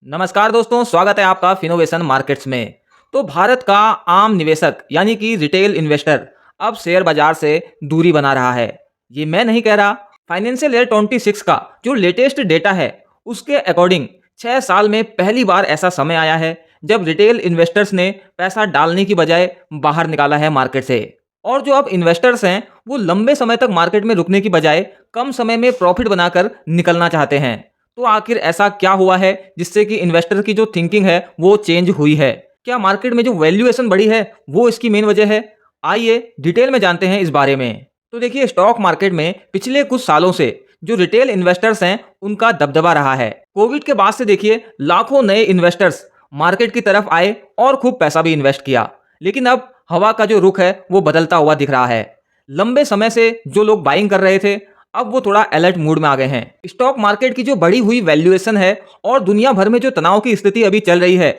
नमस्कार दोस्तों, स्वागत है आपका फिनोवेशन मार्केट्स में। तो भारत का आम निवेशक यानी कि रिटेल इन्वेस्टर अब शेयर बाजार से दूरी बना रहा है। ये मैं नहीं कह रहा, फाइनेंशियल ईयर 26 का जो लेटेस्ट डेटा है उसके अकॉर्डिंग 6 साल में पहली बार ऐसा समय आया है जब रिटेल इन्वेस्टर्स ने पैसा डालने की बजाय बाहर निकाला है मार्केट से। और जो अब इन्वेस्टर्स हैं वो लंबे समय तक मार्केट में रुकने की बजाय कम समय में प्रॉफिट बनाकर निकलना चाहते हैं। तो आखिर ऐसा क्या हुआ है जिससे कि इन्वेस्टर की जो थिंकिंग है वो चेंज हुई है? क्या मार्केट में जो वैल्यूएशन बढ़ी है वो इसकी मेन वजह है? आइए डिटेल में जानते हैं इस बारे में। तो देखिए, स्टॉक मार्केट में पिछले कुछ सालों से जो रिटेल इन्वेस्टर्स हैं उनका दबदबा रहा है। कोविड के बाद से देखिए लाखों नए इन्वेस्टर्स मार्केट की तरफ आए और खूब पैसा भी इन्वेस्ट किया, लेकिन अब हवा का जो रुख है वो बदलता हुआ दिख रहा है। लंबे समय से जो लोग बाइंग कर रहे थे अब वो थोड़ा अलर्ट मूड में आ गए हैं। स्टॉक मार्केट की जो बढ़ी हुई वैल्यूएशन है और दुनिया भर में जो तनाव की स्थिति अभी चल रही है,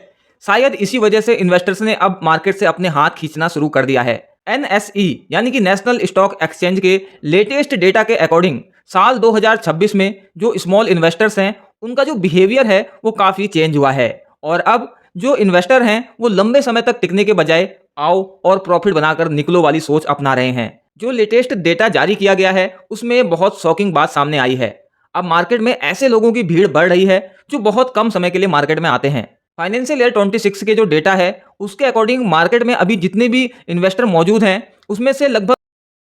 शायद इसी वजह से इन्वेस्टर्स ने अब मार्केट से अपने हाथ खींचना शुरू कर दिया है। एनएसई यानी कि नेशनल स्टॉक एक्सचेंज के लेटेस्ट डेटा के अकॉर्डिंग साल 2026 में जो स्मॉल इन्वेस्टर्स हैं उनका जो बिहेवियर है वो काफी चेंज हुआ है। और अब जो इन्वेस्टर हैं वो लंबे समय तक टिकने के बजाय आओ और प्रॉफिट बनाकर निकलो वाली सोच अपना रहे हैं। जो लेटेस्ट डेटा जारी किया गया है उसमें बहुत शॉकिंग बात सामने आई है। अब मार्केट में ऐसे लोगों की भीड़ बढ़ रही है जो बहुत कम समय के लिए मार्केट में आते हैं। फाइनेंशियल ईयर 26 के जो डेटा है उसके अकॉर्डिंग मार्केट में अभी जितने भी इन्वेस्टर मौजूद हैं उसमें से लगभग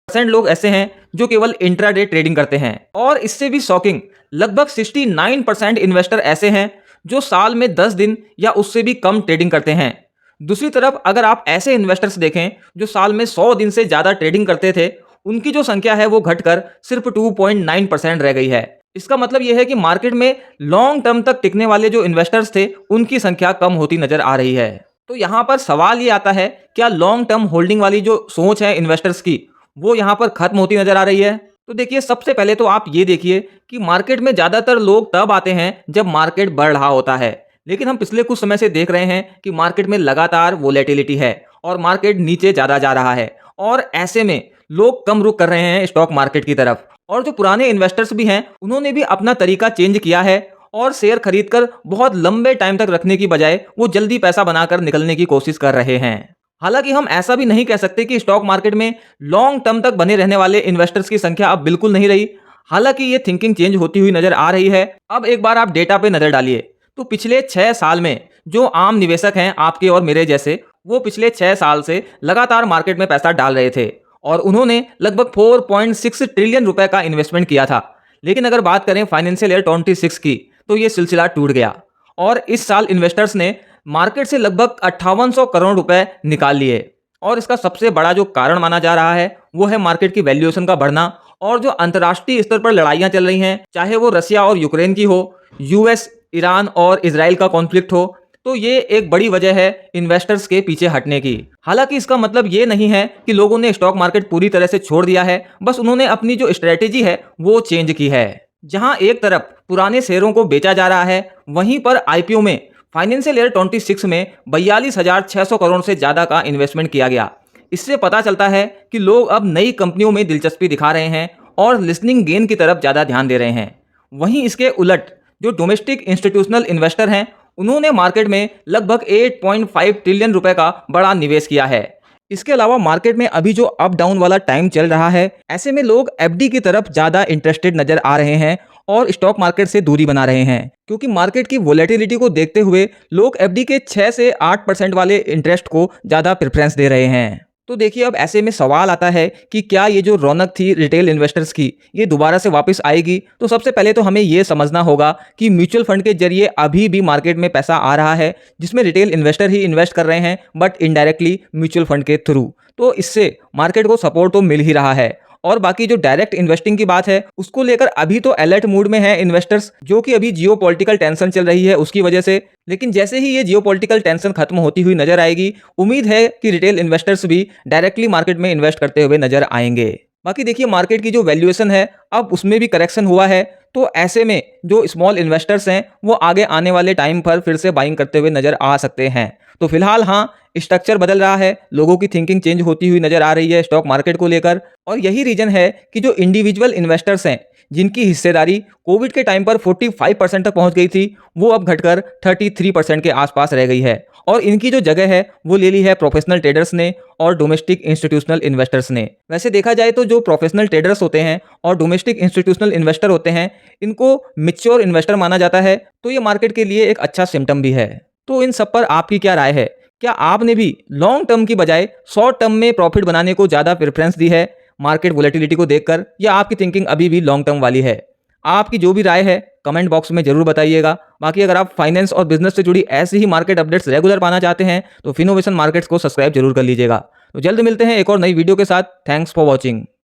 परसेंट लोग ऐसे हैं जो केवल इंट्राडे ट्रेडिंग करते हैं। और इससे भी शॉकिंग लगभग 69% इन्वेस्टर ऐसे हैं जो साल में 10 दिन या उससे भी कम ट्रेडिंग करते हैं। दूसरी तरफ अगर आप ऐसे इन्वेस्टर्स देखें जो साल में 100 दिन से ज़्यादा ट्रेडिंग करते थे, उनकी जो संख्या है वो घटकर सिर्फ 2.9% रह गई है। इसका मतलब यह है कि मार्केट में लॉन्ग टर्म तक टिकने वाले जो इन्वेस्टर्स थे उनकी संख्या कम होती नजर आ रही है। तो यहाँ पर सवाल ये आता है, क्या लॉन्ग टर्म होल्डिंग वाली जो सोच है इन्वेस्टर्स की वो यहाँ पर खत्म होती नजर आ रही है? तो देखिए, सबसे पहले तो आप ये देखिए कि मार्केट में ज़्यादातर लोग तब आते हैं जब मार्केट बढ़ रहा होता है, लेकिन हम पिछले कुछ समय से देख रहे हैं कि मार्केट में लगातार वोलेटिलिटी है और मार्केट नीचे ज़्यादा जा रहा है। और ऐसे में लोग कम रुख कर रहे हैं स्टॉक मार्केट की तरफ। और जो पुराने इन्वेस्टर्स भी हैं उन्होंने भी अपना तरीका चेंज किया है और शेयर खरीदकर बहुत लंबे टाइम तक रखने की बजाय वो जल्दी पैसा बनाकर निकलने की कोशिश कर रहे हैं। हालांकि हम ऐसा भी नहीं कह सकते कि स्टॉक मार्केट में लॉन्ग टर्म तक बने रहने वाले इन्वेस्टर्स की संख्या अब बिल्कुल नहीं रही। हालांकि ये थिंकिंग चेंज होती हुई नजर आ रही है। अब एक बार आप डेटा पे नजर डालिए तो पिछले 6 साल में जो आम निवेशक हैं आपके और मेरे जैसे, वो पिछले 6 साल से लगातार मार्केट में पैसा डाल रहे थे और उन्होंने लगभग 4.6 ट्रिलियन रुपए का इन्वेस्टमेंट किया था। लेकिन अगर बात करें फाइनेंशियल ईयर 26 की तो ये सिलसिला टूट गया और इस साल इन्वेस्टर्स ने मार्केट से लगभग 5800 करोड़ रुपए निकाल लिए। और इसका सबसे बड़ा जो कारण माना जा रहा है वो है मार्केट की वैल्यूएशन का बढ़ना और जो अंतर्राष्ट्रीय स्तर पर लड़ाइयां चल रही हैं, चाहे वो रसिया और यूक्रेन की हो, यूएस ईरान और इजराइल का कॉन्फ्लिक्ट हो, तो ये एक बड़ी वजह है इन्वेस्टर्स के पीछे हटने की। हालांकि इसका मतलब ये नहीं है कि लोगों ने स्टॉक मार्केट पूरी तरह से छोड़ दिया है, बस उन्होंने अपनी जो स्ट्रेटेजी है वो चेंज की है। जहां एक तरफ पुराने शेयरों को बेचा जा रहा है, वहीं पर आईपीओ में फाइनेंशियल ईयर 26 में 42,600 करोड़ से ज्यादा का इन्वेस्टमेंट किया गया। इससे पता चलता है कि लोग अब नई कंपनियों में दिलचस्पी दिखा रहे हैं और लिस्निंग गेन की तरफ ज्यादा ध्यान दे रहे हैं। वहीं इसके उलट जो डोमेस्टिक इंस्टीट्यूशनल इन्वेस्टर हैं उन्होंने मार्केट में लगभग 8.5 ट्रिलियन रुपए का बड़ा निवेश किया है। इसके अलावा मार्केट में अभी जो अप डाउन वाला टाइम चल रहा है, ऐसे में लोग एफडी की तरफ ज़्यादा इंटरेस्टेड नजर आ रहे हैं और स्टॉक मार्केट से दूरी बना रहे हैं, क्योंकि मार्केट की वोलेटिलिटी को देखते हुए लोग एफडी के 6 से 8% वाले इंटरेस्ट को ज़्यादा प्रेफरेंस दे रहे हैं। तो देखिए, अब ऐसे में सवाल आता है कि क्या ये जो रौनक थी रिटेल इन्वेस्टर्स की ये दोबारा से वापस आएगी? तो सबसे पहले तो हमें ये समझना होगा कि म्यूचुअल फंड के जरिए अभी भी मार्केट में पैसा आ रहा है जिसमें रिटेल इन्वेस्टर ही इन्वेस्ट कर रहे हैं, बट इनडायरेक्टली म्यूचुअल फंड के थ्रू। तो इससे मार्केट को सपोर्ट तो मिल ही रहा है। और बाकी जो डायरेक्ट इन्वेस्टिंग की बात है उसको लेकर अभी तो अलर्ट मूड में है इन्वेस्टर्स, जो कि अभी जियोपॉलिटिकल टेंशन चल रही है उसकी वजह से। लेकिन जैसे ही ये जियोपॉलिटिकल टेंशन खत्म होती हुई नजर आएगी, उम्मीद है कि रिटेल इन्वेस्टर्स भी डायरेक्टली मार्केट में इन्वेस्ट करते हुए नजर आएंगे। बाकी देखिए, मार्केट की जो वैल्यूएशन है अब उसमें भी करेक्शन हुआ है, तो ऐसे में जो स्मॉल इन्वेस्टर्स हैं वो आगे आने वाले टाइम पर फिर से बाइंग करते हुए नजर आ सकते हैं। तो फिलहाल हाँ, स्ट्रक्चर बदल रहा है, लोगों की थिंकिंग चेंज होती हुई नजर आ रही है स्टॉक मार्केट को लेकर। और यही रीजन है कि जो इंडिविजुअल इन्वेस्टर्स हैं जिनकी हिस्सेदारी कोविड के टाइम पर 45% तक पहुंच गई थी, वो अब घटकर 33% के आसपास रह गई है। और इनकी जो जगह है वो ले ली है प्रोफेशनल ट्रेडर्स ने और डोमेस्टिक इंस्टीट्यूशनल इन्वेस्टर्स ने। वैसे देखा जाए तो जो प्रोफेशनल ट्रेडर्स होते हैं और डोमेस्टिक इंस्टीट्यूशनल इन्वेस्टर होते हैं, इनको मैच्योर इन्वेस्टर माना जाता है, तो ये मार्केट के लिए एक अच्छा सिम्टम भी है। तो इन सब पर आपकी क्या राय है? क्या आपने भी लॉन्ग टर्म की बजाय शॉर्ट टर्म में प्रॉफिट बनाने को ज़्यादा प्रेफरेंस दी है मार्केट वोलेटिलिटी को देखकर, या आपकी थिंकिंग अभी भी लॉन्ग टर्म वाली है? आपकी जो भी राय है कमेंट बॉक्स में जरूर बताइएगा। बाकी अगर आप फाइनेंस और बिजनेस से जुड़ी ऐसी ही मार्केट अपडेट्स रेगुलर पाना चाहते हैं तो फिनोवेशन मार्केट्स को सब्सक्राइब जरूर कर लीजिएगा। तो जल्द मिलते हैं एक और नई वीडियो के साथ। Thanks for watching.